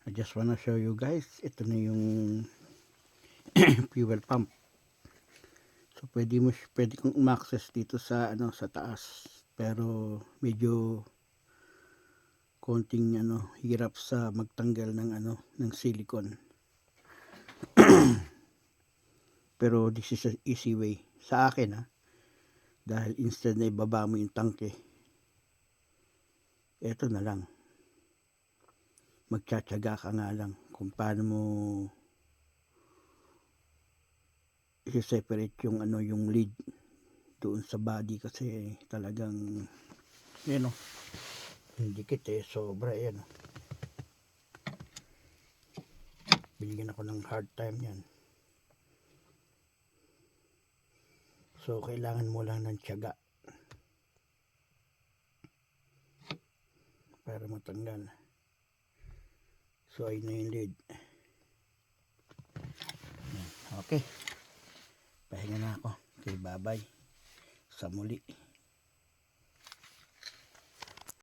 I just wanna show you guys, ito na yung fuel pump. So pwede kong umaccess dito sa sa taas. Pero medyo konting hirap sa magtanggal ng ng silicone. Pero this is an easy way sa akin dahil instead na ibaba mo yung tangke, eto na lang, magtsatsaga ka nga lang kung paano mo i-separate yung yung lid doon sa body, kasi talagang yun yung dikit sobra yan. Binigyan ako ng hard time yan. So kailangan mo lang ng tiyaga para matanggal. So ayun na yung lid. Okay, pahinga na ako. Okay, bye bye, sa muli.